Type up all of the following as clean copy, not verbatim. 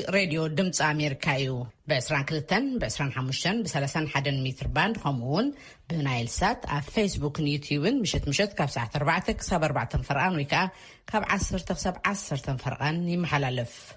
راديو دمص أمريكا يو بأسران كلتن بأسران حموشن بسلسان حدن متر باند خمون بنايل سات على فيسبوك نيوتيوبن مشت كاب ساعة 4 كسب 4 فرقان ويكا كاب 10 تكسب 10 فرقان يمحلالف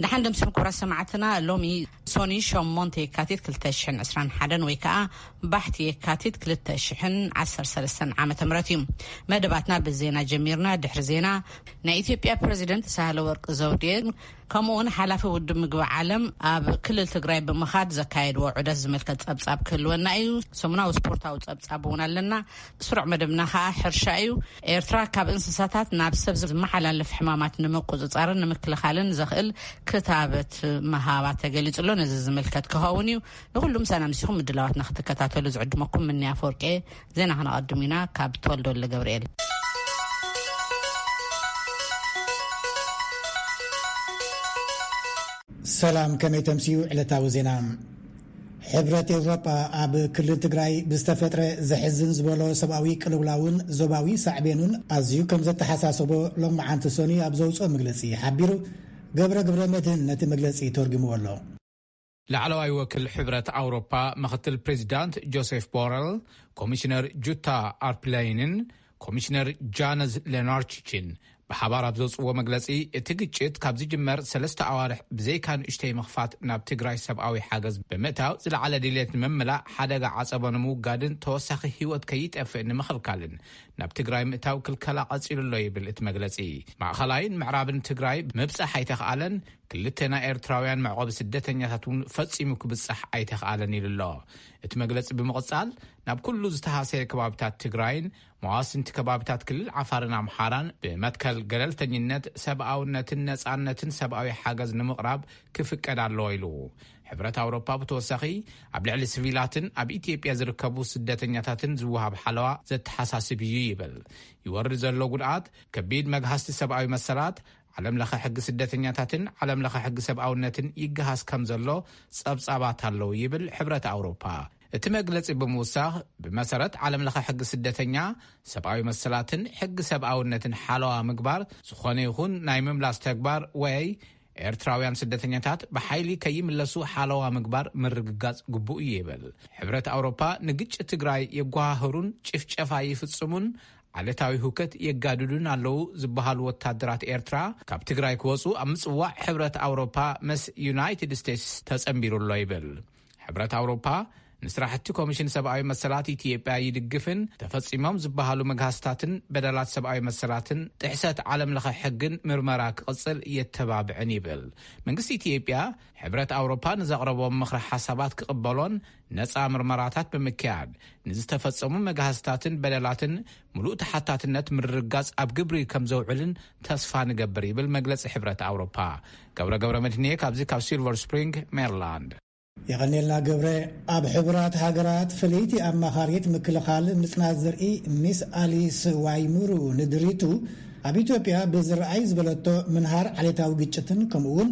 نحن دمسم كورا سمعتنا لومي سوني شومونتي كاتيت كلتشحن أسران حدن ويكا بحتي كاتيت كلتشحن 10 عام تمرتيم ما دبعتنا بالزينة جميرنا دحر زينة نا إثيوبيا بريزيدنت سهل ورق زودين كمون حلافي ودم مقوى عالم اب كل التقراي بمخاد زكايد وعدز زملكة أبصاب كل ونايو سمنا وسبورتا وأبصابونا لنا سرع مدبنا خا حرشايو إيرترا كاب انسساتات نابسبز محل الفحمامات نمقو زصارن نمكل خالن زخل كتابة مهابات تقليت اللون ازاز ملكات كهاونيو نقولهم سانا مسيخم مدلوات نختكتاتو لزعدمكم مني أفوركي زينا هنا قدمينا كاب تولدو لقبريل سلام كما تمسيو علتاو زينا حبرة أوروبا أب كل تقراي بستفترة زحزن زبولو سباوي كلولاون زباوي سعبينون أزيو كم زت حساسبو لما عن تسوني أبزوج مجلسي حبيرو قبر مدن نت مجلسي ترجمو والله لعلواي وكل حبرة أوروبا مختل بريزيدانت جوزيف بوريل كوميشنر جوتا أربلاينن كوميشنر جانز لينارتشين بحبار أبزوز ومجلسي تجيت كابزي جمر 3 أوارح بزي كان اشتي مخفات ناب تجراي سبعوي حاجز بمتاو زل على ديليت مملا حدا عصبانمو قادن توسخ هيوت كيت أفن مخلكالن ناب تجراي متاو كل كلا عصير اللوي بالإت مجلسي مع خلاين معرابن تجراي مبسح حيتخالن كلتنا إيرتراويان معقوب سدتن يثاتون فتسيمك بصح حيتخالن لله اتمجلس بمقصال ناب كل زتحاسي كبابتات تجراين مواسن تكبابتات كل عفارنا محاران بمتكل قللتنينت سبعونة نسعنة سبعوي حاجز نمقراب كفك أدالو إلو حبرة أوروبا بتوسخي عبلع السفيلاتن عب إثيوبيا زركبو سدتنياتاتن زوها بحلوة زت حساسي بيجيبل يورز اللوغودات كبيد مجهست سبعوي مسارات علم لخ حق سدتنياتاتن علم لخ حق سبعونة يجهز كمزلو صبصابات اللو يبل حبرة أوروبا اتمجلس بموساغ بمسارات علم لخ حق سدتنيا سبعوي مسلاتن حق سبعونة حلوة مقبار سخوني يخون نايمم لاستكبار وي إيرتراويان سدتنياتات بحيلي كيملسو حلوة مقبار مرقاز قبو يبل حبرة أوروبا نقج تقراي يقواهرون شفشفا يفتصمون علتاوي هوكت يقاددون علو زبهالو وتادرات إيرترا كاب تقراي كوصو أمسوا حبرة أوروبا مس يونايتد ستيتس تسأمبيرو اللويبل حبرة أوروبا نسراحتي كوميشن سبعوي مسلات إثيوبيا يدقفن تفصيمهم زبهالو مجهستاتن بدلات سبعوي مسلاتن تحسات عالم لخ حقن مرمراك قصل يتبابعن يبل منقس إثيوبيا حبرة أوروبا نزقربوا مخرح حسابات كقبلون نسعى مرمراتات بمكياد نزي تفصيمهم مجهستاتن بدلاتن ملوء تحتاتنت مرقاز أبقبري كمزوعلن تصفى نقبري بالمجلس حبرة أوروبا قبرة مدنيك أبزي كاب سيلفر سبرينغ ميرلاند يغنيلنا قبره أب حبرات هاجرات فليتي أما خاريت مكلخال مصنع زرعي ميس أليس وايمورو ندريتو أب إثيوبيا بزرعي زبلتو منهار على توجيتشتن كمون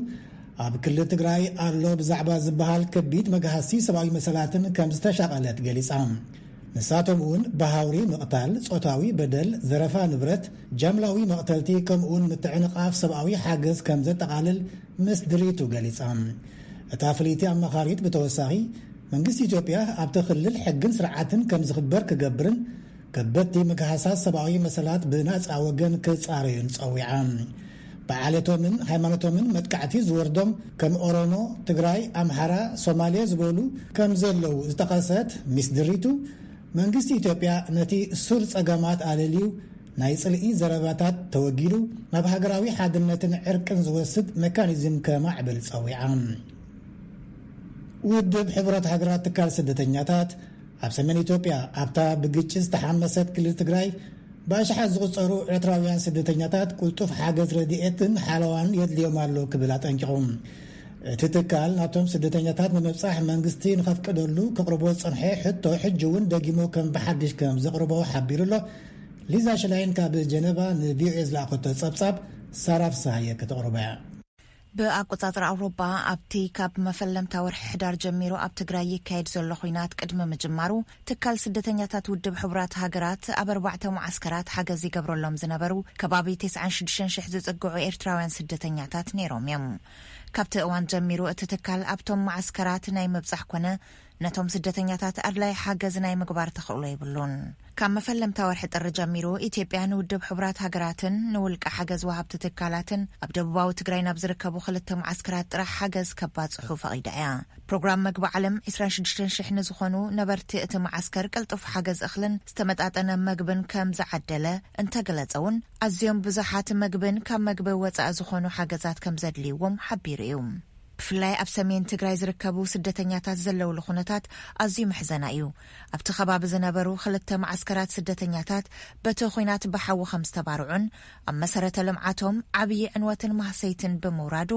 أب كل تجراي أرلو بزعبة زبهال كبيت مجهسي سبعي مسلاتن كم استشغلت جليس عام نساتهم بهاوري مقتل صوتاوي بدل زرفا نبرت جملاوي مقتلتي كمون متعنق أف سبعي حاجز كم زت قالل مسدريتو جليس عام تافليتي أما خاريت بتوسعي منقس إثيوبيا أبتخلل حقن سرعتن كم زخبر كجبرن كبتي مكحساس سبعوي مسلات بناس أوجن كصارين صويعان بعالتهم من هيمانتهم من متكعتي زوردم كم أورونو تجراي أمحرا سوماليا زبولو كم زلوا استقاسات مسدريتو منقس إثيوبيا نتي سورس أجامات عليليو نايصلئي زرباتات توجيلو مبهجراوي حادنتن عرقن زوسد ميكانيزم كمعبل صويعان ودب حبرة هاجرات تكال سدتنياتات أبسمن إثيوبيا أبتا بجيتشز تحمست كل تجراي باش حزق صاروا إيرتراويان سدتنياتات قلتوف حاجز رديئتن حلوان يدليو مالو كبلات أنجهم تتكال ناتهم سدتنياتات ممبصاح منقستين خف كدولو كقربو صنحي حتو حجون دقيمو كم بحدش كم زقربو حبيرو له لذا شلاين كاب جنبا نبيو إزلاقو تصبصب صرف سايا كتقربا በአቆጣጠር አውሮፓ ኣብቲ ካብ መፈለምታ ወርሒ ሕዳር ጀሚሩ ኣብ ትግራይ ይካየድ ዘሎ ኩናት ቅድመ ምጅማሩ ትካል ስደተኛታት ውድብ ሕቡራት ሃገራት ኣብ 4 ሙዓስከራት ሓገዝ ይገብረሎም ዝነበሩ ከባቢ 96,000 ዝጽግዑ ኤርትራውያን ስደተኛታት ነይሮም እዮም። ካብቲ እዋን ጀሚሩ እቲ ትካል ኣብቶም ሙዓስከራት ናይ ምብጻሕ ኮነ ነቶም ስደተኛታት ኣድላይ ሓገዝ ናይ ምግባር ተኽእሎ ይብሉን። ካብ መፈለምታ ወርሒ ጥሪ ጀሚሩ ኢትዮጵያ ንውድብ ሕቡራት ሃገራትን ንውልቃ ሓገዝ ወሃብቲ ትካላትን ኣብ ደቡባዊ ትግራይ ናብ ዝርከቡ 2 ሙዓስከራት ጥራሕ ሓገዝ ከባጽሑ ፈቒዳ እያ። ፕሮግራም መግቢ ዓለም 26,000 ንዝኾኑ ነበርቲ እቲ ሙዓስከር ቅልጡፍ ሓገዝ እኽልን ዝተመጣጠነ መግብን ከም ዝዓደለ እንተገለጸውን ኣዝዮም ብዙሓት መግብን ካብ መግቢ ወጻእ ዝኾኑ ሓገዛት ከም ዘድልይዎም ሓቢሩ እዩ። ብፍላይ ኣብ ሰሜን ትግራይ ዝርከቡ ስደተኛታት ዘለውሉ ኩነታት ኣዝዩ መሕዘና እዩ። ኣብቲ ከባቢ ዝነበሩ 2 ሙዓስከራት ስደተኛታት በቲ ኩናት ብሓዊ ከም ዝተባርዑን ኣብ መሰረተ ልምዓቶም ዓብዪ ዕንወትን ማህሰይትን ብምውራዱ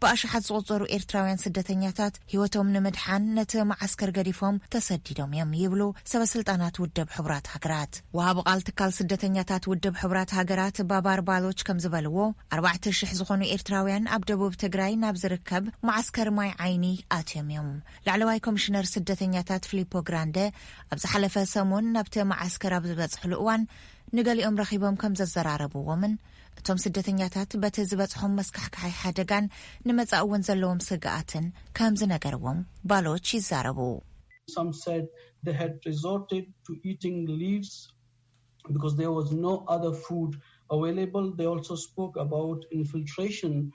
ብኣሽሓት ዝቁፀሩ ኤርትራውያን ስደተኛታት ህይወቶም ንምድሓን ነቲ ሙዓስከር ገዲፎም ተሰዲዶም እዮም ይብሉ ሰበስልጣናት ውድብ ሕቡራት ሃገራት። ወሃቢ ቃል ትካል ስደተኛታት ውድብ ሕቡራት ሃገራት ባባር ባሎች ከም ዝበልዎ 4,000 ዝኾኑ ኤርትራውያን ኣብ ደቡብ ትግራይ ናብ ዝርከብ معسكر ماي عيني آتيميوم لعلواي كومشنر سدتنياتات فيليبو غراندي أبز حلفة سمون نبت معسكر أبز بزحلو أوان نقالي أم رخيبهم كم ززراربو ومن توم سدتنياتات بتزبطهم مسكحكحي حدقان نمز أون زلوهم سقاعتن كم زنقروهم بالوش يزاربو. Some said they had resorted to eating leaves because there was no other food available. They also spoke about infiltration.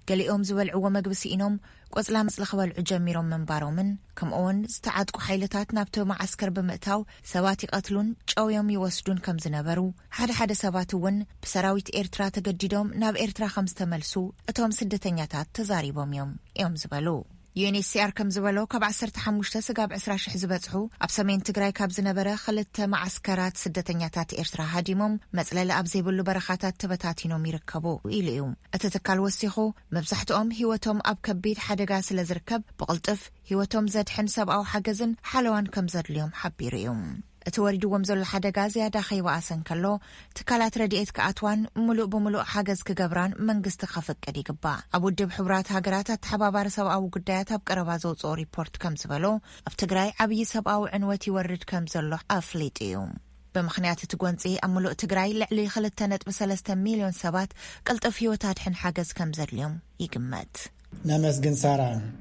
قاليهم زبلعوا مقبسي إنهم قوزلا مسلخوال عجاميرهم من بارومن كم أون استعادقوا حيلتات نابتو معسكر بمئتاو سواتي قتلون جاو يوم يوسدون كم زنبرو حدا سواتوون بسراويت إيرترا تجديدهم ناب إيرترا 5 تملسو اتهم سدتنياتات تزاريبهم يوم زبلو UNHCR كم زبلو كاب 15 سقاب 20 زبطحو أب سمين تقراي كاب زنبرة خلت معسكرات سدتنياتات إرترا هاديموم مسألة أب زيبلو برخاتات تبتاتينو ميركبو إليوم أتتكال وسيخو مبزحتهم هيوتهم أب كبيد حدقاس لزركب بقلطف هيوتهم زاد حنساب أو حقزن حلوان كم زاد ليوم حبيريوم توريدو ومزول حدقا زيادة خيوة أسن كالو تكالات رديئت كأتوان ملوء بملوء حاجز كجبران منقست خفق كدي قبا أبو الدب حبرات هاجرات تحبابار سوا أو قدايات بقربازو صو ريبورت كم زبالو افتقراي عبي سب أو عنوتي ورد كم زلو أفليت يوم بمخنيات تقوانسي أملوء تقراي لعلي خلت تنت ب3 مليون سبات قلت فيوتات حن حاجز كم زر اليوم يقمت نمسجن ساران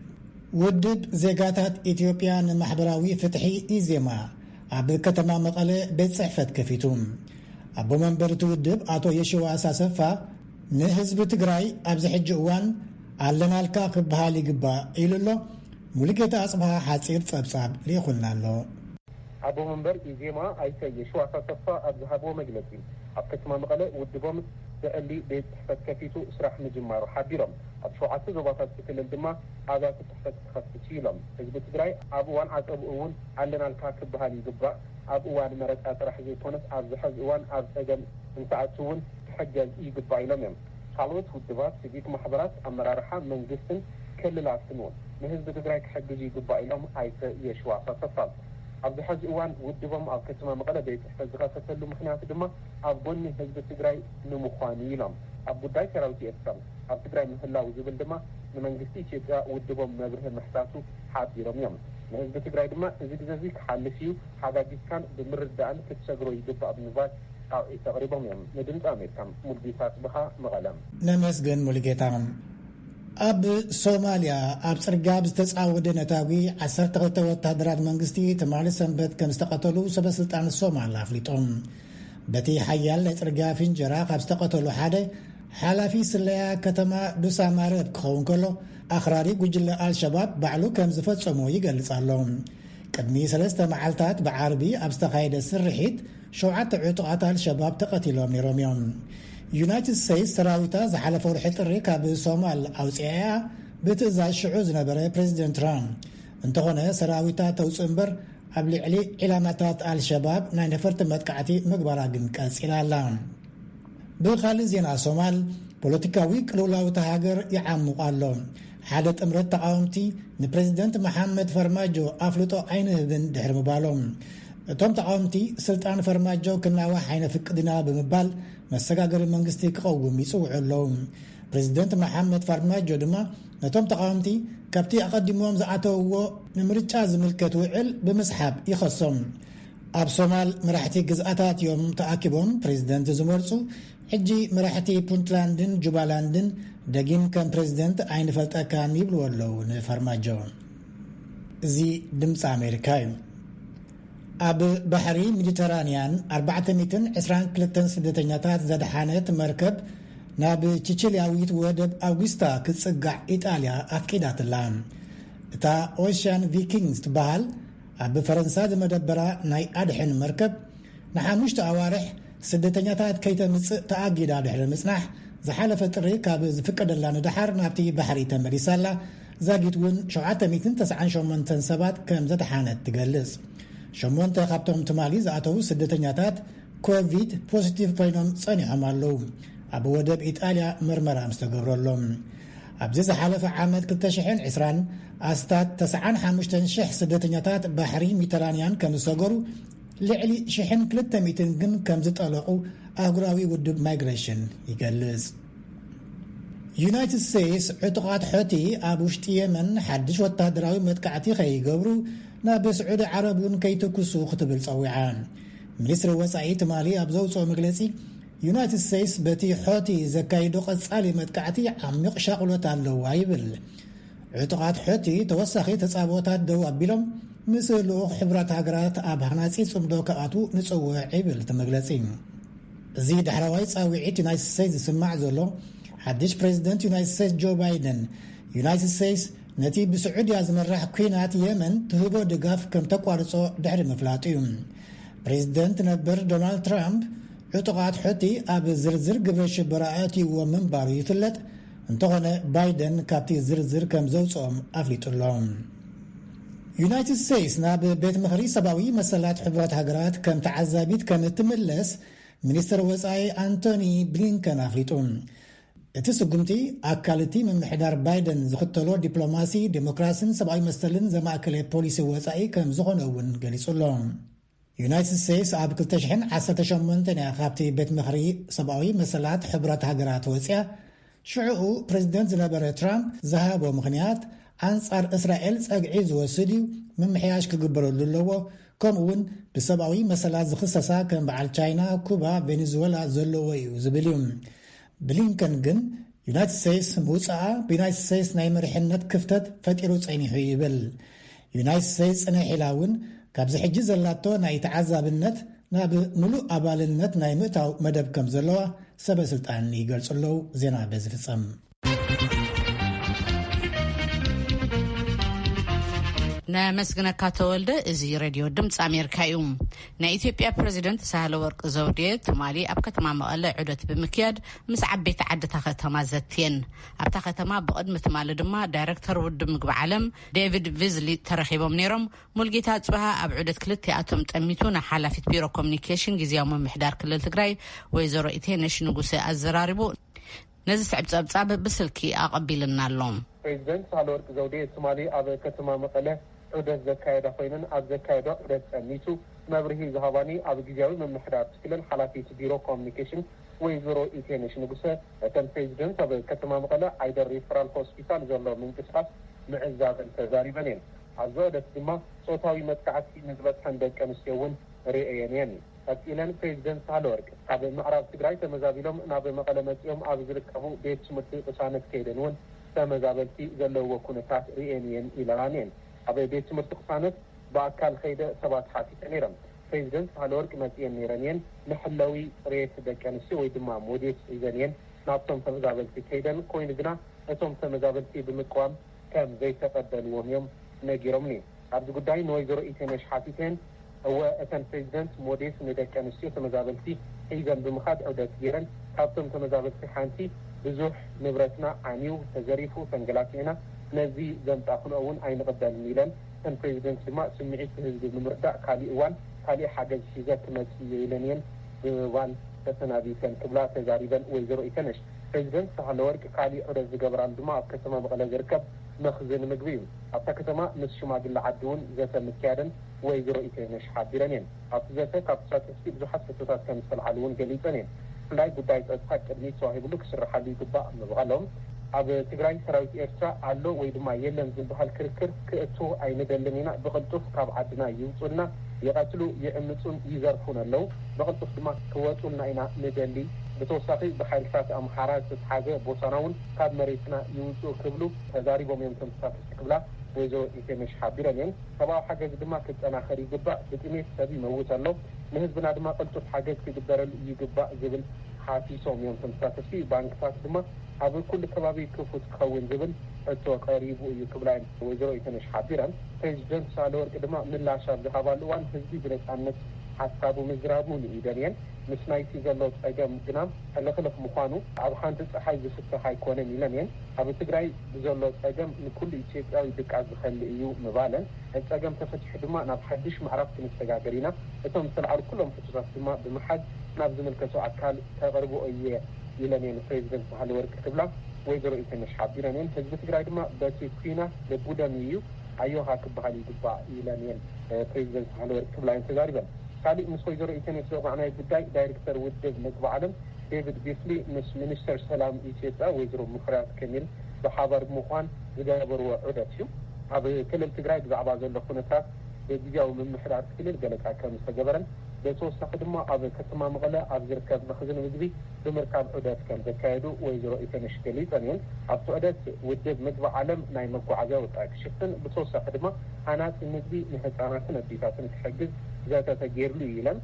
ودب زيقاتات إثيوبيان محبراوي فتحي إيزيما أب كتما مقالة بيت صحفت كفيتوم أبو منبر تودب آتو يشوا أساسفا نهزب تقراي أبز حجوان علنا الكاقب بهالي قبا إلو ملكة أصبها حاسير صبصاب ليخلنا له أبو منبر إيزيما أيسا يشوا أساسفا أبز هابو مجلسين أب كتما مقالة ودبهم تقلي بيت صحفت كفيتو اسرح مجمار حبيرم أب شو عسى زباطات كتل الدماء هذا تحفت خفتشيلم حزب تقراي أبوان عصب أول علنا الكاكب بهالي قبا أبوان مرد أطرح زيتونس أبزحز أوان أبزحجل انتعتون تحجل يقبا إلمهم خالوت ودبات سيديك محضرات أمرارحا من قسن كل العسنون من حزب تقراي كحجل يقبا إلهم عيسى يشوع فتصال أبزحز أوان ودبهم أو كتما مقالة بيت حفظ غافتلو مخنات دما أبوني حزب تقراي نمخواني لهم أبو داي كراوتي أسفل أب تقراي مثلا وزبل دما من قستي شيء ودبهم مبره محساسو حابي رميهم من حزب تقراي دما زيك حالفيو هذا كان بمردان كتشغرو يدبا بنزاج أو تقريبا مدينة أمريكا ملقيتات بها مغلم نمسجن ملقيتان أب سوماليا أب سرقاب استسعود نتاوي 12 وتهدرات منقستي تمالي سنبت كم استقتلوا سبسلطان الصومال لافليتهم بتي حيال سرقاب فنجرا استقتلوا حدا حالفي سليا كتما دوسا مارب كخون كله أخراري قجل الشباب بعلو كم زفت سمو يقلص اللهم قدمي 3 معلتات بعربي أبستخايد السرحيد شوعات عطوات الشباب تقتلهم نيروميون يونايتد ستيتس سراويتا زحلفوا رحلة الركاب بالصومال أوسعيا بتزاي شعوز نبري بريزيدنت ترامب انتهونا سراويتا توسنبر قبل علي علامات الشباب نفرت مدقعتي مقبرة قنكاس إلى اللام بخالي زينا صومال بوليتيكاوي كلولاو تهاجر يعمو قالهم حادث امرت تقاومتي نبريزيدنت محمد فرماجو أفلطو عينه بن دحر مبالهم توم تقاومتي سلطان فرماجو كنا واحين فقدنا بمبال مساقاقر المنغستي قوم يسوع اللهم ፕሬዚደንት መሐመድ ፋርማጆ ድማ ነቶም ተቃወምቲ ካብቲ ኣቐዲሞም ዝኣተውዎ ንምርጫ ዝምልከት ውዕል ብምስሓብ ይኸሶም። ኣብ ሶማል መራሕቲ ግዝኣታት እዮም ተኣኪቦም ፕሬዚደንት ዝመርፁ። ሕጂ መራሕቲ ፑንትላንድን ጁባላንድን ደጊም ከም ፕሬዚደንት ኣይንፈልጠካን ይብልዎ ኣለዉ ንፋርማጆ። እዚ ድምፂ ኣሜሪካ እዩ። ኣብ ባሕሪ ሜዲተራንያን 422 ስደተኛታት ዘድሓነት መርከብ ናብ ቺቺልያዊት ወደብ ኣውጉስታ ክትጽጋዕ ኢጣልያ ኣፍቂዳትላ። እታ ኦሽያን ቪኪንግስ ትበሃል ኣብ ፈረንሳ ዝመደበራ ናይ ኣድሕን መርከብ ንሓሙሽተ ኣዋርሕ ስደተኛታት ከይተምፅእ ተኣጊዳ ድሕሪ ምጽናሕ ዝሓለፈ ጥሪ ካብ ዝፍቀደላ ንድሓር ናብቲ ባሕሪ ተመሊሳላ። ዛጊት እውን 798 ሰባት ከም ዘድሓነት ትገልጽ። 8 ካብቶም ትማሊ ዝኣተዉ ስደተኛታት ኮቪድ ፖዚቲቭ ኮይኖም ጸኒሖም ኣለዉ። ኣብ ወደብ ኢጣልያ ምርመራ ምስ ተገብረሎም ኣብዚ ዝሓለፈ ዓመት 2020 ኣስታት 95,000 ስደተኛታት ባሕሪ ሜዲተራንያን ከም ዝሰገሩ ልዕሊ 1,200 ግን ከም ዝጠለቑ ኣህጉራዊ ውድብ ማይግሬሽን ይገልጽ። ዩናይትድ ስቴትስ ዕጡቓት ሖቲ ኣብ ውሽጢ የመን ሓድሽ ወታደራዊ መጥቃዕቲ ከይገብሩ ናብ ስዑዲ ዓረብን ከይትኩሱ ክትብል ፀዊዓ። ሚኒስትሪ ወፃኢ ትማሊ ኣብ ዘውፅኦ መግለፂ ዩናይትድ ስቴትስ በቲ ሖቲ ዘካይዶ ቀጻሊ መጥቃዕቲ ዓሚቕ ሻቕሎት ኣለዋ ይብል። ዕጡቓት ሖቲ ተወሳኺ ተጻብኦታት ደው ኣቢሎም ምስ ልኡኽ ሕብራት ሃገራት ኣብ ሃናፂ ጽምዶ ከኣቱ ንጽውዕ ይብል ተመግለፂ። እዚ ዳሕራዋይ ጻዊዒት ዩናይትድ ስቴትስ ዝስማዕ ዘሎ ሓድሽ ፕሬዚደንት ዩናይትድ ስቴትስ ጆ ባይደን ዩናይትድ ስቴትስ ነቲ ብስዑድያ ዝመራሕ ኩናት የመን ትህቦ ድጋፍ ከም ተቋርጾ ድሕሪ ምፍላጡ እዩ። ፕሬዚደንት ነበር ዶናልድ ትራምፕ ዕጡቓት ሖቲ ኣብ ዝርዝር ግብረ ሽበራ ኣእትይዎ ምንባሩ ይፍለጥ እንተኾነ ባይደን ካብቲ ዝርዝር ከም ዘውፅኦም ኣፍሊጡሎም። ዩናይትድ ስቴትስ ናብ ቤት ምኽሪ ሰብኣዊ መሰላት ሕብራት ሃገራት ከም ተዓዛቢት ከም እትምለስ ሚኒስትር ወፃኢ አንቶኒ ብሊንከን ኣፍሊጡ። እቲ ስጉምቲ ኣካል እቲ ምምሕዳር ባይደን ዝኽተሎ ዲፕሎማሲ ዴሞክራሲን ሰብኣዊ መሰልን ዘማእከለ ፖሊሲ ወፃኢ ከም ዝኾነ እውን ገሊጹሎም። ዩናይትድ ስቴትስ ኣብ 2018 ካብቲ ቤት ምኽሪ ሰብኣዊ መሰላት ሕብራት ሃገራት ወፅያ ሽዑኡ ፕሬዚደንት ዝነበረ ትራምፕ ዝሃቦ ምኽንያት ኣንጻር እስራኤል ጸግዒ ዝወስድ እዩ፣ ምምሕያሽ ክግበረሉ ኣለዎ፣ ከምኡውን ብሰብኣዊ መሰላት ዝኽሰሳ ከም በዓል ቻይና፣ ኩባ፣ ቬኔዙዌላ ዘለዎ እዩ ዝብል እዩ። ብሊንከን ግን ዩናይትድ ስቴትስ ምውፅኣ ብዩናይትድ ስቴትስ ናይ መሪሕነት ክፍተት ፈጢሩ ጸኒሑ ይብል። ዩናይትድ ስቴትስ ጽንሕ ኢላ እውን ካብዚ ሕጂ ዘላቶ ናይ ተዓዛብነት ናብ ምሉእ ኣባልነት ናይ ምእታው መደብ ከም ዘለዋ ሰበስልጣን ይገልጹ ኣለዉ። ዜና በዝፍጸም ነመስግነካ ተወልደ። እዚ ሬድዮ ድምፂ ኣሜሪካ እዩ። ናይ ኢትዮጵያ ፕሬዚደንት ሳህለወርቅ ዘውዴ ትማሊ ኣብ ከተማ መቐለ ዑደት ብምክያድ ምስ ዓበይቲ ዓድታ ከተማ ዘትየን። ኣብታ ከተማ ብቕድሚ ትማሊ ድማ ዳይረክተር ውድብ ምግቢ ዓለም ዴቪድ ቪዝሊ ተረኺቦም ነይሮም። ሙልጌታ ጽባሃ ኣብ ዑደት ክልቲኣቶም ጠሚቱ ንሓላፊት ቢሮ ኮሚኒኬሽን ጊዜያዊ ምምሕዳር ክልል ትግራይ ወይዘሮ ኢቴነሽ ንጉሴ ኣዘራሪቡ ነዚ ስዕብፀብጻብ ብስልኪ ኣቐቢልና ኣሎም። ፕሬዚደንት ሳህለወርቅ ዘውዴ ትማሊ ኣብ ከተማ መቐለ ዑደት ዘካየዳ ኮይነን ኣብ ዘካየዳ ዑደት ጸኒቱ መብርሂ ዝሃባኒ ኣብ ጊዜያዊ ምምሕዳር ክልል ሓላፊት ቢሮ ኮሚኒኬሽን ወይዘሮ ኢቴነሽ ንጉሰ እተን ፕሬዚደንት ኣብ ከተማ መቐለ ዓይደር ሪፈራል ሆስፒታል ዘሎ ምንቅስቃስ ምዕዛብን ተዛሪበን እየን። ኣብዚ ዑደት ድማ ጾታዊ መጥቃዕቲ ንዝበፅሐን ደቂ ኣንስትዮ እውን ርአየን እየን። ቀፂለን ፕሬዚደንት ሳህለወርቅ ካብ ምዕራብ ትግራይ ተመዛቢሎም ናብ መቐለ መፂኦም ኣብ ዝርከቡ ቤት ትምህርቲ ቅሳነት ከይደን እውን ተመዛበልቲ ዘለዎ ኩነታት ርአየን እየን ኢለናን እየን። ኣብ ቤት ትምህርቲ ቅሳነት ብኣካል ከይደ ሰባት ሓቲተ ነይሮም። ፕሬዚደንት ሳህለወርቅ መፂአን ነይረን እየን። ንሕላዊ ፅሬት ደቂ ኣንስትዮ ወይ ድማ ሞዴስ ሒዘን እየን ናብቶም ተመዛበልቲ ከይደን ኮይኑ ግና እቶም ተመዛበልቲ ብምቅዋም ከም ዘይተቀበልዎም እዮም ነጊሮም እዩ። ኣብዚ ጉዳይ ንወይዘሮ ኢቴነሽ ሓቲተን እወ እተን ፕሬዚደንት ሞዴስ ንደቂ ኣንስትዮ ተመዛበልቲ ሒዘን ብምኻድ ዑደት ገይረን ካብቶም ተመዛበልቲ ሓንቲ ብዙሕ ንብረትና ዓንዩ ተዘሪፉ ተንገላቲዕና ነዚ ዘምጣኽኖ እውን ኣይንቕበልን ኢለን እተን ፕሬዚደንት ድማ ስምዒት ህዝቢ ብምርዳእ ካሊእ እዋን ካሊእ ሓገዝ ሒዘ ክመፅእ ኢለን እየን ብባን ተሰናቢተን ክብላ ተዛሪበን ወይዘሮ ኢቴነሽ። ፕሬዚደንት ሳህለወርቅ ካሊእ ዑደት ዝገብራሉ ድማ ኣብ ከተማ መቐለ ዝርከብ መኽዝን ምግቢ እዩ። ኣብታ ከተማ ምስ ሽማግለ ዓዲ እውን ዘተ ምክያደን ወይዘሮ ኢቴነሽ ሓቢረን እየን። ኣብቲ ዘተ ካብ ተሳተፍቲ ብዙሓት ሕቶታት ከም ዝተለዓሉ እውን ገሊፀን እየን። ላይ ጉዳይ ጸጥታ ቅድሚት ተዋሂብሉ ክስራሓሉ ይግባእ ምባሎም ኣብ ትግራይ ሰራዊት ኤርትራ ኣሎ ወይ ድማ የለን ዝበሃል ክርክር ክእቱ ኣይንደልኒና ብቕልጡፍ ካብ ዓድና ይውፁና የቃትሉ የእምፁን ይዘርፉን ኣለው ብቕልጡፍ ድማ ክወጡና ኢና ንደሊ ብተወሳኺ ብሓይልታት ኣምሓራ ዝተሓዘ ቦታናውን ካብ መሬትና ይውፁ ክብሉ ተዛሪቦም እዮም ተመሳሳሊ ክብላ ወይዘሮ ኢቴነሽ ሓቢረን እየን ሰብኣዊ ሓገዝ ድማ ክጠናኸር ይግባእ ብጥሜት ሰብ ይመውት ኣሎ ንህዝብና ድማ ቅልጡፍ ሓገዝ ክግበረሉ ይግባእ ዝብል ሓቲሶም እዮም ተመሳሳሊ ባንክታት ድማ ኣብ ኩሉ ከባቢ ክፉት ክኸውን ዝብል እቶ ቀሪቡ እዩ ክብላ ወይዘሮ ኢቴነሽ ሓቢረን ፕሬዚደንት ሳህለወርቅ ድማ ምላሽ ኣብ ዝሃባሉ እዋን ህዝቢ ብነፃነት ሓሳቡ ምዝራቡ ንኢደን እየን ምስ ናይቲ ዘሎ ፀገም ግና ሕልኽልኽ ምዃኑ ኣብ ሓንቲ ፀሓይ ዝፍትሕ ኣይኮነን ኢለን እየን ኣብ ትግራይ ብዘሎ ፀገም ንኩሉ ኢትዮጵያዊ ድቃስ ዝኸሊ እዩ ምባለን ፀገም ተፈቲሑ ድማ ናብ ሓድሽ ምዕራፍ ክንሰጋገር ኢና እቶም ዝተልዓሉ ኩሎም ሕቶታት ድማ ብምሓዝ ናብ ዝምልከቶ ኣካል ተቕርቦ እየ ኢለን እየን ፕሬዚደንት ሳህለወርቅ ክብላ ወይዘሮ ኢቴነሽ ሓቢረን እየን ህዝቢ ትግራይ ድማ በቲ ኩናት ልቡደም እዩ ኣዮሃ ክበሃል ይግባእ ኢለን እየን ፕሬዚደንት ሳህለወርቅ ክብላ እየን ተዛሪበን ካልእ ምስ ወይዘሮ ኢቴነሽ ዘቕዓናይ ጉዳይ ዳይሬክተር ውድብ ምግቢ ዓለም ዴቪድ ቢፍሊ ምስ ሚኒስተር ሰላም ኢትዮጵያ ወይዘሮ ሙፈሪያት ካሚል ብሓባር ምዃን ዝገበርዎ ዑደት እዩ ኣብ ክልል ትግራይ ብዛዕባ ዘሎ ኩነታት ብግዜያዊ ምምሕዳር ክልል ገለጻ ከም ዝተገበረን ብተወሳኺ ድማ ኣብ ከተማ መቐለ ኣብ ዝርከብ መኽዘን ምግቢ ብምርካብ ዑደት ከም ዘካየዱ ወይዘሮ ኢቴነሽ ገሊፀን እየን ኣብቲ ዑደት ውድብ ምግቢ ዓለም ናይ መጓዓዝያ ወፃኢ ክሽፍን ብተወሳኺ ድማ ሃናፂ ምግቢ ንህፃናትን ኣዴታትን ክሕግዝ ዘተ ተገይርሉ ኢለን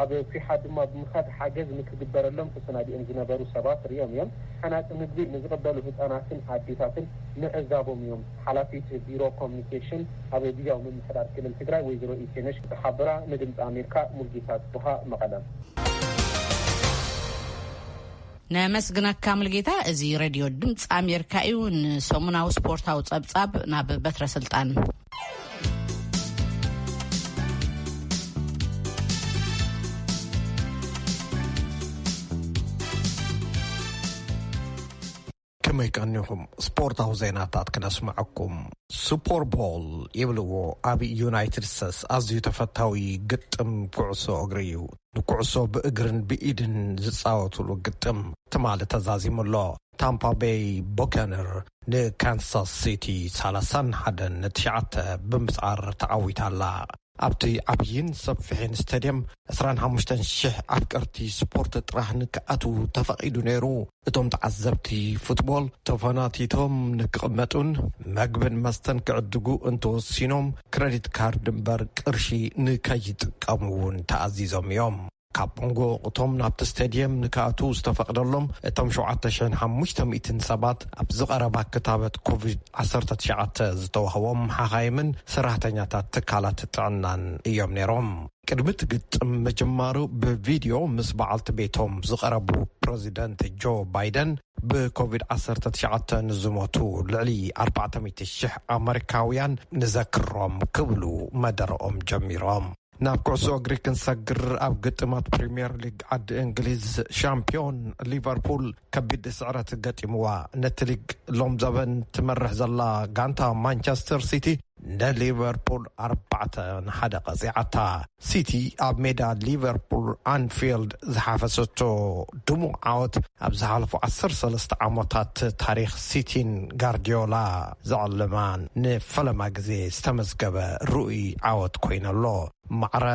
ኣብ ፊሓ ድማ ብምኻድ ሓገዝ ንክግበረሎም ተሰናዲኦም ዝነበሩ ሰባት ርዮም እዮም ሃናፂ ምግቢ ንዝቕበሉ ህፃናትን ኣዴታትን ምዕዛቦም እዮም ሓላፊት ቢሮ ኮሚኒኬሽን ኣብ ግዜያዊ ምምሕዳር ክልል ትግራይ ወይዘሮ ኢቴነሽ ተሓብራ ንድምፂ ኣሜሪካ ሙልጌታ ጽቡሃ መቐለም ነመስግነካ ሙልጌታ እዚ ሬድዮ ድምፂ ኣሜሪካ እዩ ንሰሙናዊ ስፖርታዊ ጸብጻብ ናብ በትረ ስልጣን كما يقنعهم سبورتاو زيناتات كنسمعكم سوبر بول يبلغو أبي يونايتد ستيتس أزيو تفتاوي قطم كعصو أغريو نكعصو بإقرن بإيدن زتصاوتولو قطم تمال تزازيم الله تامبا باي بوكانر نكانساس سيتي سالسان حدن نتشعت بمسعر تعويت الله ኣብቲ ዓብይን ሰፊሕን ስታድየም 25,000 ኣፍቀርቲ ስፖርት ጥራሕ ንክኣቱ ተፈቒዱ ነይሩ እቶም ተዓዘብቲ ፉትቦል ተፈናቲቶም ንክቕመጡን መግብን መስተን ክዕድጉ እንተወሲኖም ክሬዲት ካርድ እምበር ቅርሺ ንከይጥቀሙ እውን ተኣዚዞም እዮም ካብ ቦንጎ እቶም ናብቲ ስታድየም ንክኣቱ ዝተፈቕደሎም እቶም 7,500 ሰባት ኣብ ዝቐረባ ክታበት ኮቪድ-19 ዝተዋህቦም ሓኻይምን ሰራሕተኛታት ትካላት ጥዕናን እዮም ነይሮም ቅድሚት ግጥም መጀመሩ ብቪድዮ ምስ በዓልቲ ቤቶም ዝቐረቡ ፕሬዚደንት ጆ ባይደን ብኮቪድ-19 ንዝሞቱ ልዕሊ 400,000 ኣሜሪካውያን ንዘክሮም ክብሉ መደረኦም ጀሚሮም ናብ ኩዕሶ እግሪ ክንሰግር ኣብ ግጥማት ፕሪምየር ሊግ ዓዲ እንግሊዝ ሻምፒዮን ሊቨርፑል ከቢድ ስዕረት ገጢምዋ ነቲ ሊግ ሎም ዘበን ትመርሕ ዘላ ጋንታ ማንቸስተር ሲቲ ለሊቨርፑል 4-1 ቀፂዓታ ሲቲ ኣብ ሜዳ ሊቨርፑል አንፊልድ ዝሓፈሰቶ ድሙቕ ዓወት ኣብ ዝሓለፉ 13 ዓመታት ታሪክ ሲቲን ጋርዲዮላ ዘዕልማን ንፈለማ ግዜ ዝተመዝገበ ሩኡይ ዓወት ኮይነሎ ማዕረ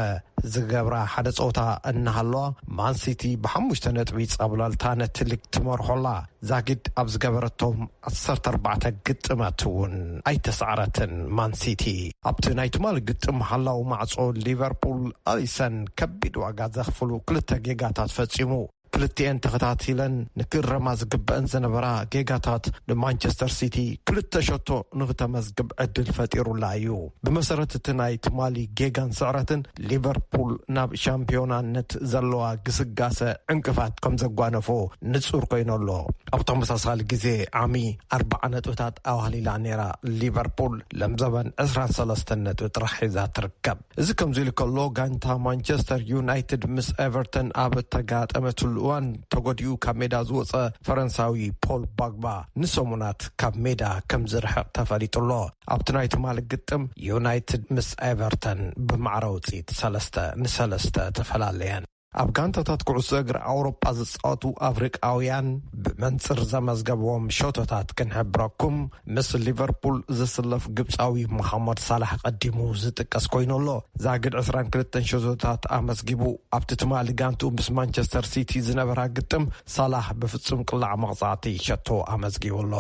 ዝገብራ ሓደ ፆታ እናሃለዋ ማን ሲቲ ብ5 ነጥቢ ፀብለልታ ነቲ ሊግ ትመርሖላ ዛጊድ ኣብ ዝገበረቶም 14 ግጥማት እውን ኣይተሰዓረትን ማን ሲቲ ኣብቲ ናይ ትማል ግጥም ሓላው ማዕጾ ሊቨርፑል ኣሊሰን ከቢድ ዋጋ ዘኽፍሉ 2 ጌጋታት ፈጺሙ ክልቲአን ተኸታቲለን ንክረማ ዝግበአን ዝነበራ ጌጋታት ንማንቸስተር ሲቲ 2 ሸቶ ንኽተመዝግብ ዕድል ፈጢሩላ እዩ ብመሰረት እቲ ናይ ትማሊ ጌጋን ስዕረትን ሊቨርፑል ናብ ሻምፒዮናነት ዘለዋ ግስጋሰ ዕንቅፋት ከም ዘጓነፎ ንጹር ኮይነሎ ኣብ ተመሳሳሊ ግዜ ዓሚ 40 ነጥብታት ኣዋህሊላ ነይራ ሊቨርፑል ለምዘበን 23 ነጥቢ ጥራሕ ሒዛ ትርከብ እዚ ከምዚ ኢሉ ከሎ ጋንታ ማንቸስተር ዩናይትድ ምስ ኤቨርተን ኣብ ተጋጠመቱ እዋን ተጎዲኡ ካብ ሜዳ ዝወፀ ፈረንሳዊ ፖል ባግባ ንሰሙናት ካብ ሜዳ ከም ዝርሕቕ ተፈሊጡሎ ኣብቲ ናይ ትማሊ ግጥም ዩናይትድ ምስ ኤቨርተን ብማዕረ ውፅኢት 3-3 ተፈላለየን ኣብ ጋንታታት ኩዕሶ እግሪ ኣውሮፓ ዝጻወቱ ኣፍሪቃውያን ብመንጽር ዘመዝገበዎም ሾቶታት ክንሕብረኩም ምስ ሊቨርፑል ዝስለፍ ግብፃዊ መሐመድ ሳላሕ ቀዲሙ ዝጥቀስ ኮይኑሎ ዛግድ 22 ሾቶታት ኣመስጊቡ ኣብቲ ትማሊ ጋንቱ ምስ ማንቸስተር ሲቲ ዝነበራ ግጥም ሳላሕ ብፍጹም ቅላዕ መቕጻዕቲ ሸቶ ኣመስጊቡሎ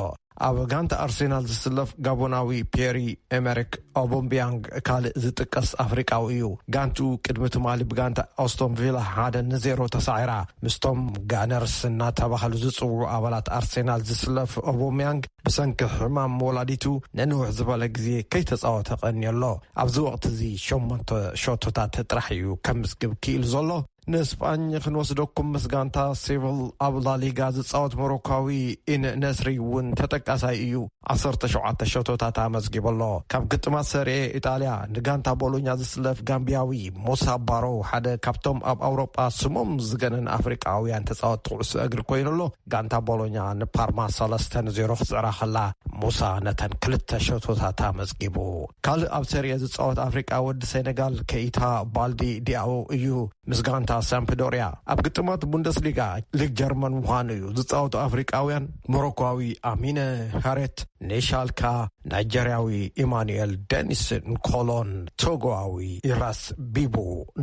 ኣብ ጋንታ ኣርሴናል ዝስለፍ ጋቦናዊ ፒየሪ ኤሜሪክ ኦቦምቢያንግ ካልእ ዝጥቀስ ኣፍሪቃዊ እዩ ጋንቱ ቅድሚ ትማሊ ብጋንታ ኦስቶን ቪላ 1-0 ተሳዒራ ምስቶም ጋነርስ እናተባህሉ ዝጽውዑ ኣባላት ኣርሴናል ዝስለፍ ኦቦምቢያንግ ብሰንኪ ሕማም ወላዲቱ ንንውሕ ዝበለ ግዜ ከይተጻወተ ቀኒየሎ ኣብዚ ወቅቲ እዚ 8 ሾቶታት ጥራሕ እዩ ከምዝግብ ክኢሉ ዘሎ ንስፓኝ ክንወስደኩም ምስጋንታ ሴቪል ኣብ ላሊጋ ዝጻወት ሞሮካዊ ኢን ነስሪ እውን ተጠቃሳይ እዩ 17 ሾቶታት ኣመስጊበሎ ካብ ግጥማት ሰሪኤ ኢጣልያ ንጋንታ ቦሎኛ ዝስለፍ ጋምቢያዊ ሞሳ ባሮ ሓደ ካብቶም ኣብ ኣውሮጳ ስሞም ዝገነን ኣፍሪቃውያን ተጻወት ኩዕሶ እግሪ ኮይኑሎ ጋንታ ቦሎኛ ንፓርማ 3-0 ክጽራ ኸላ ሙሳ ነተን 2 ሾቶታት ኣመስጊቡ ካልእ ኣብ ሰሪኤ ዝጻወት ኣፍሪቃ ወዲ ሴኔጋል ከኢታ ባልዲ ዲያኦ እዩ ምስጋንታ ሳምፕዶሪያ ኣብ ግጥማት ቡንደስሊጋ ሊግ ጀርመን ምዃኑ እዩ ዝጻወቱ ኣፍሪቃውያን ሞሮኮዊ አሚነ ሃሬት ኔሻልካ ናይጀርያዊ ኢማኑኤል ዴኒስ ንኮሎን ቶጎዊ ኢራስ ቢቡ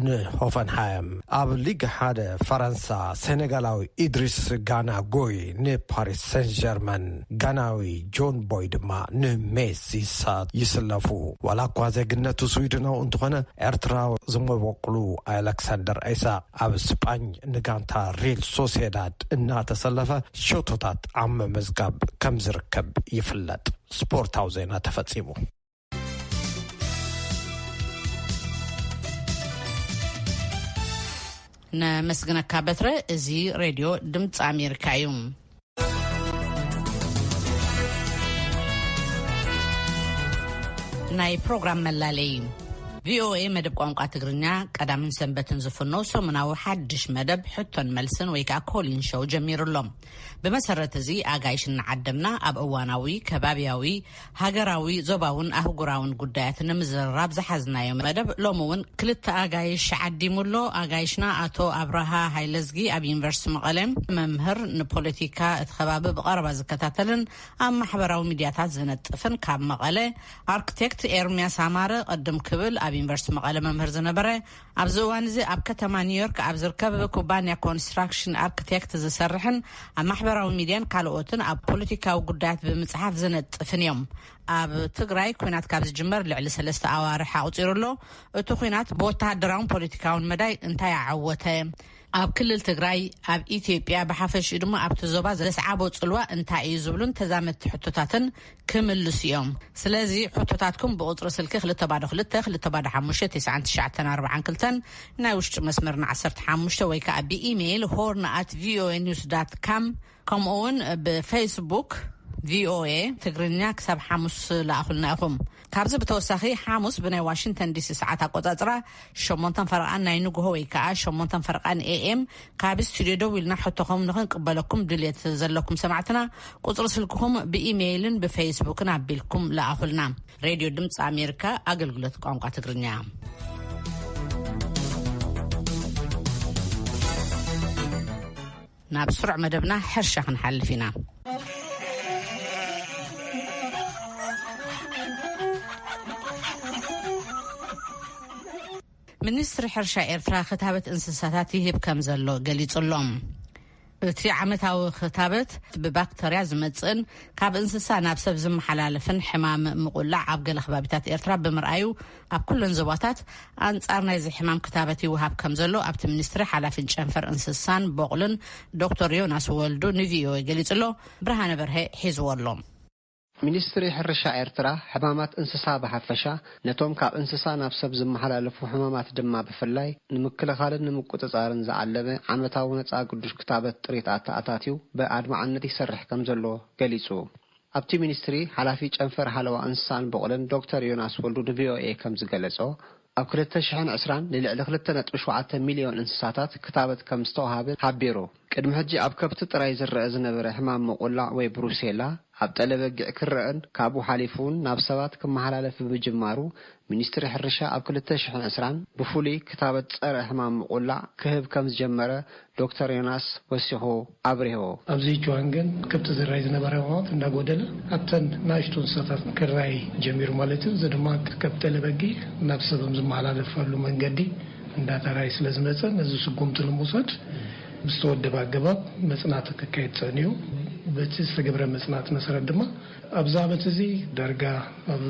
ንሆፈንሃይም ኣብ ሊግ 1 ፈረንሳ ሴኔጋላዊ ኢድሪስ ጋና ጎይ ንፓሪስ ሴን ጀርመን ጋናዊ ጆን ቦይ ድማ ንሜሲሳ ይስለፉ ዋላኳ ዜግነቱ ስዊድናዊ እንትኾነ ኤርትራዊ ዝመበቅሉ ኣሌክሳንደር ኢሳ ኣብ ስፓኝ ንጋንታ ሪል ሶሴዳድ እናተሰለፈ ሾቶታት ዓመ መዝጋብ ከም ዝርከብ ይፍለጥ ስፖርታዊ ዜና ተፈጺሙ ነመስግነካ በትረ እዚ ሬድዮ ድምጽ ኣሜሪካ እዩ ናይ ፕሮግራም መላለይ ቪኦኤ መደብ ቋንቋ ትግርኛ ቀዳምን ሰንበትን ዝፍኖ ሰሙናዊ ሓድሽ መደብ ሕቶን መልስን ወይ ከዓ ኮሊን ሾው ጀሚሩሎም በመሰረት እዚ አጋይሽን ዓደምና ኣብ እዋናዊ ከባቢያዊ ሃገራዊ ዞባውን አህጉራውን ጉዳያት ንምዝራብ ዝሓዝናዮ መደብ ሎሙውን ክልተ አጋይሽ ዓዲሙሎ አጋይሽና አቶ አብርሃ ሃይለዝጊ ኣብ ዩኒቨርሲቲ መቐለም መምህር ንፖለቲካ እትኸባቢ በቀረባ ዝከታተልን ኣብ ማሕበራዊ ሚድያታት ዝነጥፍን ካብ መቐለ አርክቴክት ኤርሚያስ አማረ ቀደም ክብል ኣብ ዩኒቨርሲቲ መቐለ መምህር ዝነበረ ኣብ ዝዋን እዚ ኣብ ከተማ ኒውዮርክ ኣብ ዝርከብ ኩባንያ ኮንስትራክሽን አርክቴክት ዝሰርሕን ኣብ ማሕበራዊ ሚድያን ካልኦትን ኣብ ፖለቲካዊ ጉዳያት ብምጽሓፍ ዝነጥፍን እዮም ኣብ ትግራይ ኩናት ካብ ዝጅመር ልዕሊ 3 ኣዋርሕ ኣቁፂሩሎ እቲ ኩናት ብወተሃደራውን ፖለቲካውን መዳይ እንታይ ዓወተ ኣብ ክልል ትግራይ ኣብ ኢትዮጵያ ብሓፈሽ ድማ ኣብ ተዞባ ዘስዓቦ ጽልዋ እንታይ እዩ ዝብሉን ተዛመት ሕቶታትን ክምልሱ እዮም ስለዚ ሕቶታትኩም ብቁጽሪ ስልኪ 222-225-9942 ናይ ውሽጢ መስመርና 15 ወይ ከዓ ብኢሜይል horn@voanews.com ከምኡውን ብፌስቡክ VOA ትግርኛ ክሳብ ሓሙስ ላእኹልና ኢኹም ካብዚ ብተወሳኺ ሓሙስ ብናይ ዋሽንግተን ዲሲ ሰዓት ኣቆጻጽራ 8 ፈረቓን ናይ ንግሆ ወይ ከዓ 8 ፈረቓን AM ካብ ስቱድዮ ደው ኢልና ሕቶኹም ንኽንቅበለኩም ድሌት ዘለኩም ሰማዕትና ቁጽሪ ስልክኹም ብኢሜይልን ብፌስቡክን ኣቢልኩም ላእኹልና ሬድዮ ድምፂ ኣሜሪካ ኣገልግሎት ቋንቋ ትግርኛ ናብ ስሩዕ መደብና ሕርሻ ክንሓልፍ ኢና ሚኒስትሪ ሕርሻ ኤርትራ ክታበት እንስሳታት ይህብ ከም ዘሎ ገሊጹሎም እቲ ዓመታዊ ክታበት ብባክተርያ ዝመጽን ካብ እንስሳ ናብ ሰብ ዝመሓላለፍን ሕማም ምቁላዕ ኣብ ገለ ከባቢታት ኤርትራ ብምርኣዩ ኣብ ኩለን ዞባታት አንጻር ናይ ሕማም ክታበት ይወሃብ ከም ዘሎ ኣብቲ ሚኒስትሪ ሓላፊን ጨንፈር እንስሳን በቕልን ዶክተር ዮናስ ወልዱ ንቪኦኤ ገሊጹሎ ብርሃነ በርሄ ሒዝዎሎም ሚኒስትሪ ሕርሻ ኤርትራ ሕማማት እንስሳ በሓፈሻ ነቶም ካብ እንስሳ ናብ ሰብ ዝመሓላለፉ ሕማማት ድማ ብፍላይ ንምክልኻልን ንምቁጽጻርን ዝዓለመ ዓመታዊ ነጻ ቅዱስ ክታበት ጥሪት ኣታኣታትዩ ብኣድማዓነት ይሰርሕ ከም ዘሎ ገሊጹ ኣብቲ ሚኒስትሪ ሓላፊ ጨንፈር ሓለዋ እንስሳን በቕልን ዶክተር ዮናስ ወልዱ ንቪኦኤ ከም ዝገለጾ ኣብ 2020 ንልዕሊ 2.7 ሚልዮን እንስሳታት ክታበት ከም ዝተወሃበ ሓቢሩ ቅድሚ ሕጂ ኣብ ከብቲ ጥራይ ዝረአ ዝነበረ ሕማም መቆላዕ ወይ ብሩሴላ ኣብ ጠለበጊዕ ክረአን ካብኡ ሓሊፉን ናብ ሰባት ክመሓላለፍ ብምጅማሩ ሚኒስትሪ ሕርሻ ኣብ 2020 ብፍሉይ ክታበት ፀረ ሕማም መቆላዕ ክህብ ከም ዝጀመረ ዶክተር ዮናስ ወሲኹ ኣብሪሆ ኣብዚ ጅዋን ግን ከብቲ ዝራይ ዝነበረ ሕማማት እንዳጎደለ ኣብተን ናሽቱ እንስሳታት ክራይ ጀሚሩ ማለት እዩ። እዚ ድማ ከብቲ ጠለበጊዕ ናብ ሰብም ዝመሓላለፈሉ መንገዲ እንዳተራይ ስለ ዝመፀ ነዚ ስጉምቲ ንምውሰድ ብዝተወደበ ኣገባብ መፅናዕቲ ክካየድ ፀኒዩ። በቲ ዝተገብረ መፅናዕቲ መሰረት ድማ ኣብዚ ዓመት እዚ ዳርጋ ኣብ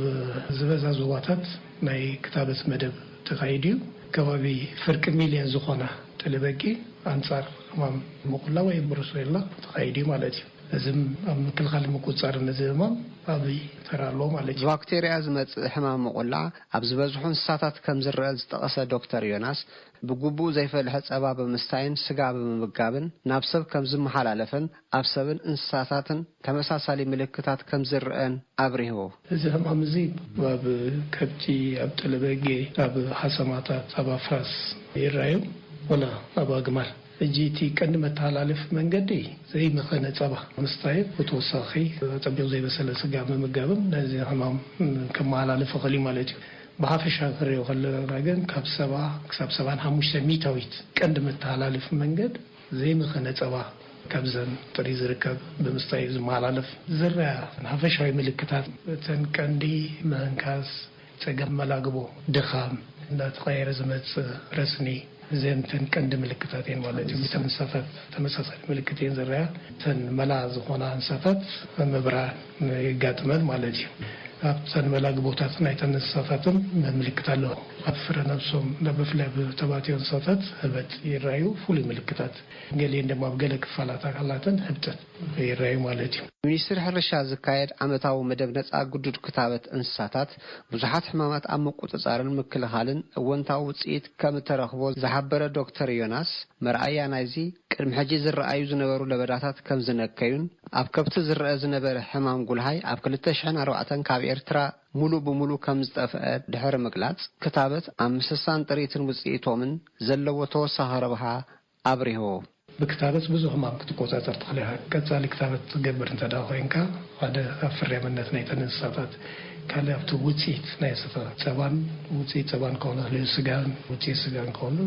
ዝበዛ ዞባታት ናይ ክታበት መደብ ተኻይድ እዩ። ከባቢ ፍርቂ ሚልዮን ዝኾነ ጠለበጊዕ ኣንጻር ሕማም መቆላዕ ወይ ብሩሴላ ተኻይድ እዩ ማለት እዩ። እዝም ኣብ ምክልኻል ምቁፅፃር ነዚ ሕማም ኣብይ ተራ ኣለዎ ማለት እዩ። ባክቴርያ ዝመፅእ ሕማም መቆላዕ ኣብ ዝበዝሑ እንስሳታት ከም ዝረአ ዝጠቐሰ ዶክተር ዮናስ ብግቡእ ዘይፈልሐ ፀባ ብምስታይን ስጋ ብምምጋብን ናብ ሰብ ከም ዝመሓላለፈን ኣብ ሰብን እንስሳታትን ተመሳሳሊ ምልክታት ከም ዝረአን ኣብሪሆ እዚ ሕማም እዚ ኣብ ከብቲ ኣብ ጠለበጊዕ ኣብ ሓሰማታት ኣብ ኣፍራስ ይረአዩ ወላ ኣብ ኣግማል እጂቲ ቀንዲ መተሓላለፍ መንገዲ ዘይመኸነ ፀባ ምስታይ ብተወሳኺ ፀቢቑ ዘይበሰለ ስጋ ምምጋብም ነዚ ሕማም ከመሓላለፍ ይኽእል ማለት እዩ። ብሓፈሻ ክሪኦ ከለና ግን ካብ 70 ክሳብ 75 ሚታዊት ቀንዲ መተሓላለፍ መንገድ ዘይመኸነ ፀባ ካብዘን ጥሪ ዝርከብ ብምስታይ ዝመሓላለፍ ዝረአ ሓፈሻዊ ምልክታት እተን ቀንዲ መንካስ ፀገም መላግቦ ድኻም እንዳተቐየረ ዝመፅእ ረስኒ ዘንተን ቀንዲ ምልክታት እየን ማለት እዩ። እንስሳታት ተመሳሳሊ ምልክት እየን ዝረአ ተን መላ ዝኾና እንስሳታት ምብራን ይጋጥመን ማለት እዩ። ኣብተን መላግቦታት ናይተን እንስሳታትም ምልክት ኣለዎ። ኣብ ፍረ ነብሶም ብፍላይ ብተባትዮ እንስሳታት ህበት ይረአዩ ፍሉይ ምልክታት ገሊአን ድማ ኣብ ገለ ክፋላት ኣካላተን ህብጠት ይረአዩ ማለት እዩ። ሚኒስትሪ ሕርሻ ዝካየድ ዓመታዊ መደብ ነፃ ጉዱድ ክታበት እንስሳታት ብዙሓት ሕማማት ኣብ ምቁፅፃርን ምክልኻልን እወንታዊ ውፅኢት ከም ተረኽቦ ዝሓበረ ዶክተር ዮናስ መርኣያ ናይዚ ቅድሚ ሕጂ ዝረአዩ ዝነበሩ ለበዳታት ከም ዝነከዩን ኣብ ከብቲ ዝረአ ዝነበረ ሕማም ጉልሃይ ኣብ 2004 ካብ ኤርትራ ሙሉእ ብሙሉእ ከም ዝጠፍአ ድሕሪ ምግላፅ ክታበት ኣብ ምስሳን ጥሪትን ውፅኢቶምን ዘለዎ ተወሳኺ ረብሓ ኣብሪሆ ብክታበት ብዙሕ ሕማም ክትቆፃፀር ትኽእል ኢኻ። ቀፃሊ ክታበት ትገብር እንተዳ ኮይንካ ሓደ ኣብ ፍርያምነት ናይተን እንስሳታት ካልእ ኣብቲ ውፅኢት ናይ እንስሳታት ፀባን ውፅኢት ፀባን ከሆነ ስጋን ውፅኢት ስጋን ከሆነ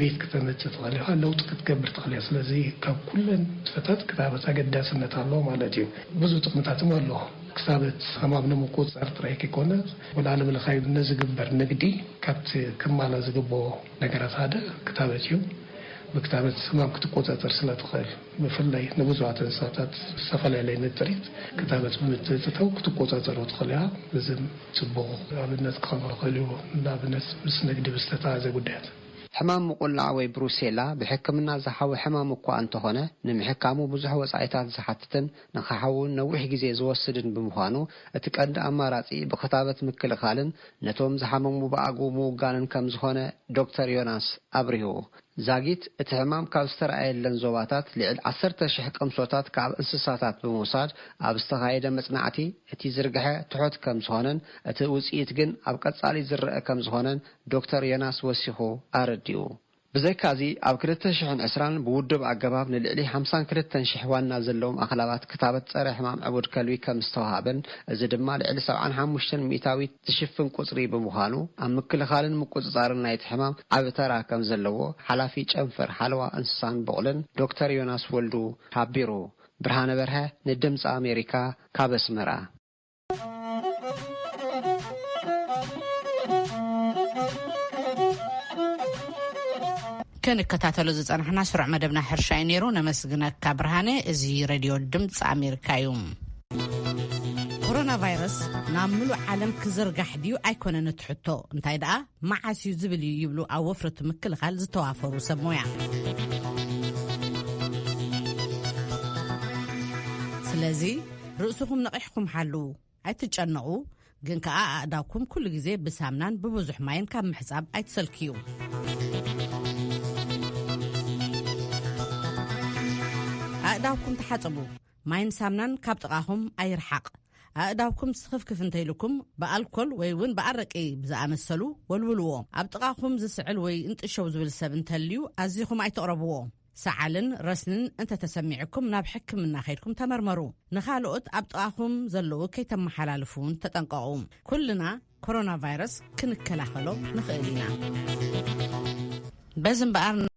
ቤት ከተመፅእ ትኽእል ኢኻ ለውጢ ክትገብር ትኽእል ኢኻ። ስለዚ ካብ ኩለን ንጥፈታት ክታበት ኣገዳስነት ኣለዎ ማለት እዩ። ብዙ ጥቕምታትም ኣለዎ። ክታበት ሕማም ንምቁፅፃር ጥራይ ከይኮነ ወላለም ለኻይ ነዝግበር ንግዲ ካብቲ ክማላ ዝግብኦ ነገራት ሓደ ክታበት እዩ። ብክታበት ሕማም ክትቆፃፀር ስለትኽእል ብፍላይ ንብዙሓት እንስሳታት ዝተፈላለዩ ንጥሪት ክታበት ብምትእትተው ክትቆፃፀሩ ትኽእል ኢኻ። እዚ ፅቡቕ ኣብነት ክኸውን ይኽእል እዩ። ንኣብነት ምስ ንግዲ ብዝተተሓዘ ጉዳያት ሕማም መቆላዕ ወይ ብሩሴላ ብሕክምና ዝሓዊ ሕማም እኳ እንተኾነ ንምሕካሙ ብዙሕ ወፃኢታት ዝሓትትን ንኽሓውን ነዊሕ ግዜ ዝወስድን ብምዃኑ እቲ ቀንዲ ኣማራፂ ብክታበት ምክልኻልን ነቶም ዝሓመሙ ብኣግባቡ ምውጋንን ከም ዝኾነ ዶክተር ዮናስ ኣብሪሁ ዛጊት እቲ ሕማም ካብ ዝተረኣየለን ዞባታት ልዕል 10,000 ቀምሶታት ካብ እንስሳታት ብምውሳድ ኣብ ዝተኻየደ መፅናዕቲ እቲ ዝርግሐ ትሑት ከም ዝኾነን እቲ ውፅኢት ግን ኣብ ቀፃሊ ዝረአ ከም ዝኾነን ዶክተር ዮናስ ወሲኹ ኣረዲኡ። ብዘይካዚ ኣብ 2020 ብውድብ ኣገባብ ንልዕሊ 52,000 ዋና ዘለዎም ኣኽላባት ክታበት ፀረ ሕማም ዕቡድ ከልቢ ከም ዝተዋሃበን እዚ ድማ ልዕሊ 75 ሚእታዊት ዝሽፍን ቁፅሪ ብምዃኑ ኣብ ምክልኻልን ምቁፅፃርን ናይቲ ሕማም ዓብይ ተራ ከም ዘለዎ ሓላፊ ጨንፈር ሓለዋ እንስሳን በቕልን ዶክተር ዮናስ ወልዱ ሓቢሩ። ብርሃነ በርሀ ንድምፂ ኣሜሪካ ካብ ኣስመራ። ክንከታተሉ ዝፀናሕና ስሩዕ መደብና ሕርሻ እዩ ነይሩ። ነመስግነካ ብርሃነ። እዚ ሬድዮ ድምፂ ኣሜሪካ እዩ። ኮሮና ቫይረስ ናብ ምሉእ ዓለም ክዝርጋሕ ድዩ ኣይኮነን እትሕቶ እንታይ ደኣ መዓስ እዩ ዝብል እዩ ይብሉ ኣብ ወፍረት ምክልኻል ዝተዋፈሩ ሰብ ሞያ። ስለዚ ርእስኹም ነቂሕኩም ሓልው ኣይትጨነቑ። ግን ከዓ ኣእዳውኩም ኩሉ ግዜ ብሳምናን ብብዙሕ ማይን ካብ ምሕፃብ ኣይትሰልክዩ። ኣእዳውኩም ተሓጽቡ። ማይን ሳምናን ካብ ጥቓኹም ኣይርሓቕ። ኣእዳውኩም ስኽፍክፍ እንተይልኩም ብኣልኮል ወይ እውን ብኣረቂ ብዝኣመሰሉ ወልውልዎ። ኣብ ጥቓኹም ዝስዕል ወይ እንጥሸው ዝብል ሰብ እንተልዩ ኣዝኹም ኣይተቕረብዎ። سعالن رسنن انت تسمعكم ناب حكمنا خيركم تمرمروا نخالقت أبطاهم زلو كي تم حلالفون تتنقعوم كلنا كورونا فيروس كنكلاخلو نخيلنا بزن بقرنا